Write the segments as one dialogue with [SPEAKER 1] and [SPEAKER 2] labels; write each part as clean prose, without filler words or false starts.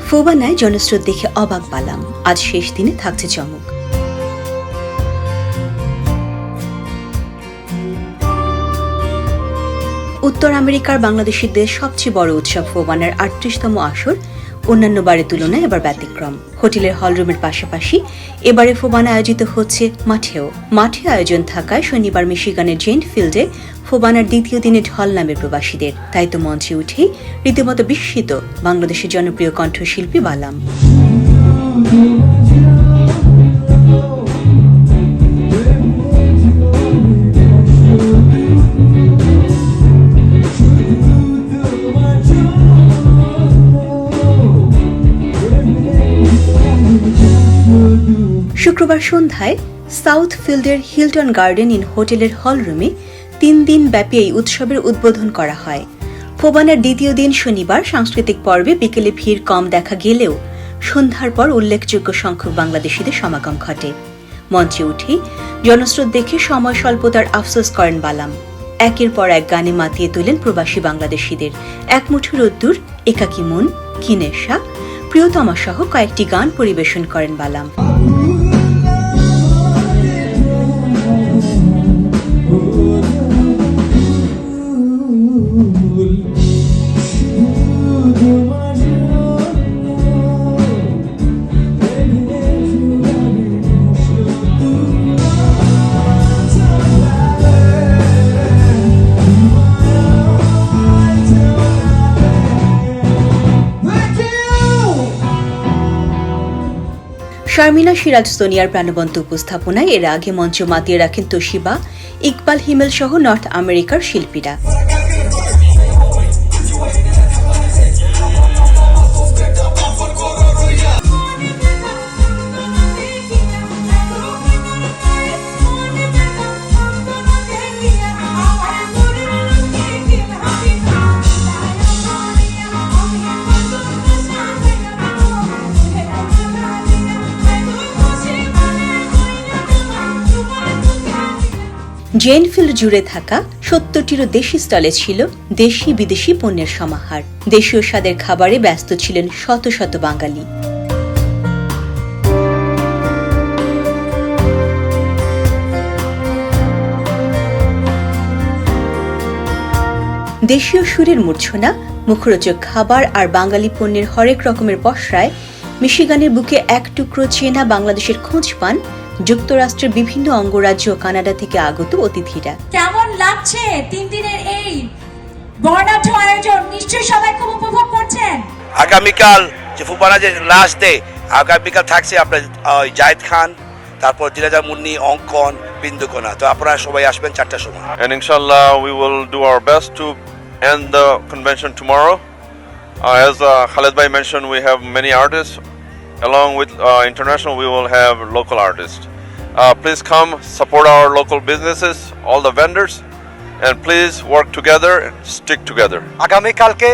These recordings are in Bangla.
[SPEAKER 1] ফোবানায় জনস্রোত দেখে অবাক বালাম। আজ শেষ দিনে থাকছে চমক। উত্তর আমেরিকার বাংলাদেশিদের সবচেয়ে বড় উৎসব ফোবানার ৩৮তম আসর অন্যান্য বারের তুলনায় এবার ব্যতিক্রম। হোটেলের হলরুমের পাশাপাশি এবারে ফোবানা আয়োজিত হচ্ছে মাঠে আয়োজন থাকায় শনিবার মিশিগানের জেন্ট ফিল্ডে ফোবানার দ্বিতীয় দিনে ঢল নামে প্রবাসীদের। তাই তো মঞ্চে উঠেই রীতিমতো বিস্মিত বাংলাদেশের জনপ্রিয় কণ্ঠশিল্পী বালাম। শুক্রবার সন্ধ্যায় সাউথ ফিল্ডের হিলটন গার্ডেন ইন হোটেলের হলরুমে ৩ দিন ব্যাপী এই উৎসবের উদ্বোধন করা হয়। ফোবানার দ্বিতীয় দিন শনিবার সাংস্কৃতিক পর্বে বিকেলে ভিড় কম দেখা গেলেও সন্ধ্যার পর উল্লেখযোগ্য সংখ্যক বাংলাদেশিদের সমাগম ঘটে। মঞ্চে উঠেই জনস্রোত দেখে সময় স্বল্পতার আফসোস করেন বালাম। একের পর এক গানে মাতিয়ে তোলেন প্রবাসী বাংলাদেশিদের। এক মুঠো রোদ্দুর, একাকী মন, কি নেশা, প্রিয়তমা সহ কয়েকটি গান পরিবেশন করেন বালাম। শারমিনা সিরাজ সোনিয়ার প্রাণবন্ত উপস্থাপনায় এর আগে মঞ্চ মাতিয়ে রাখেন তোশিবা, ইকবাল হিমেল সহ নর্থ আমেরিকার শিল্পীরা। জেনফিল্ড জুড়ে থাকা ৭০টিরও দেশি স্টলে ছিল দেশি বিদেশি পণ্যের সমাহার। দেশীয় স্বাদের খাবারে ব্যস্ত ছিলেন শত শত বাঙালি। দেশীয় সুরের মূর্ছনা, মুখরোচক খাবার আর বাঙালি পণ্যের হরেক রকমের পসরায় মিশিগানের বুকে এক টুকরো চেনা বাংলাদেশের খোঁজ পান যুক্তরাষ্ট্রের বিভিন্ন অঙ্গরাজ্য ও কানাডা থেকে আগত অতিথিরা।
[SPEAKER 2] কেমন লাগছে ৩ দিনের এই বর্ণাঢ্য আয়োজন? নিশ্চয়ই সবাই খুব উপভোগ করছেন।
[SPEAKER 3] আগামীকাল যে ফোবানা যে লাস্ট ডে, আগামীকাল থাকছে আপনার জায়েদ খান, তারপর দিনাজা মুন্নি, অঙ্কন, বিন্দুকোনা। তো আপনারা সবাই আসবেন 4টার সময়।
[SPEAKER 4] And inshallah we will do our best to end the convention tomorrow. As Khaled Bhai mentioned, we have many artists. Along with international, we will have local artists. Please come support our local businesses, all the vendors, and please work together and stick together.
[SPEAKER 5] আগামীকালকে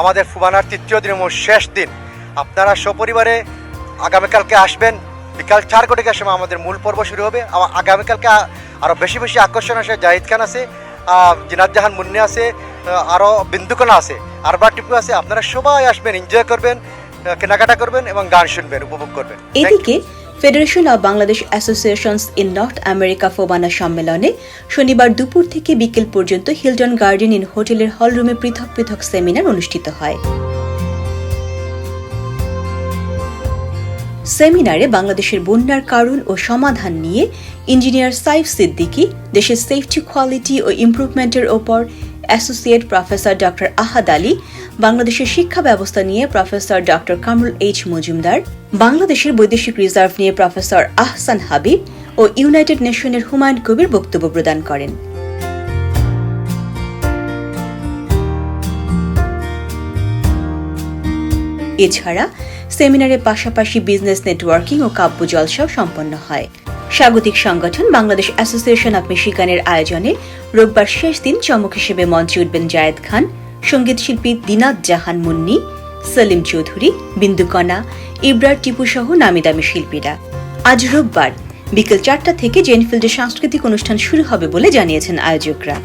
[SPEAKER 5] আমাদের ফোবানার ৩য় দিন এবং শেষ দিন। আপনারা সপরিবারে আগামীকালকে আসবেন। বিকাল 4 ঘটিকার সময় আমাদের মূল পর্ব শুরু হবে। আগামীকালকে আরও বেশি বেশি আকর্ষণ আছে। জাহিদ খান আছে, জিনাত জাহান মুন্নি আছে, আরও বিন্দুকোনা আছে, আরবা টিপু আছে। আপনারা সবাই আসবেন, এনজয় করবেন, কেনাকাটা করবেন এবং গান শুনবেন, উপভোগ করবেন।
[SPEAKER 1] এদিকে federation of Bangladesh associations in north America FOBANA সম্মেলনে শনিবার দুপুর থেকে বিকেল পর্যন্ত হিলটন গার্ডেন ইন হোটেলের হলরুমে পৃথক পৃথক সেমিনার অনুষ্ঠিত হয়। সেমিনারে বাংলাদেশের বন্যার কারণ ও সমাধান নিয়ে ইঞ্জিনিয়ার সাইফ সিদ্দিকী, দেশের সেফটি, কোয়ালিটি ও ইমপ্রুভমেন্টের ওপর অ্যাসোসিয়েট প্রফেসর ডক্টর আহাদ আলী, বাংলাদেশের শিক্ষা ব্যবস্থা নিয়ে professor doctor Kamrul H Majumdar, বাংলাদেশের বৈদেশিক রিজার্ভ নিয়ে প্রফেসর আহসান হাবিব ও ইউনাইটেড নেশনের হুমায়ুন কবির বক্তব্য প্রদান করেন। এছাড়া সেমিনারের পাশাপাশি বিজনেস নেটওয়ার্কিং ও কাব্য জলসাও সম্পন্ন হয়। স্বাগতিক সংগঠন বাংলাদেশ অ্যাসোসিয়েশন অব মিশিগানের আয়োজনে রোববার শেষ দিন চমক হিসেবে মঞ্চে উঠবেন জায়েদ খান, সঙ্গীত শিল্পী দিনাত জাহান মুন্নি, সলিম চৌধুরী, বিন্দুকণা, ইবরার টিপু সহ নামি দামি শিল্পীরা। আজ রোববার বিকেল 4টা থেকে জেনফিল্ডে সাংস্কৃতিক অনুষ্ঠান শুরু হবে বলে জানিয়েছেন আয়োজকরা।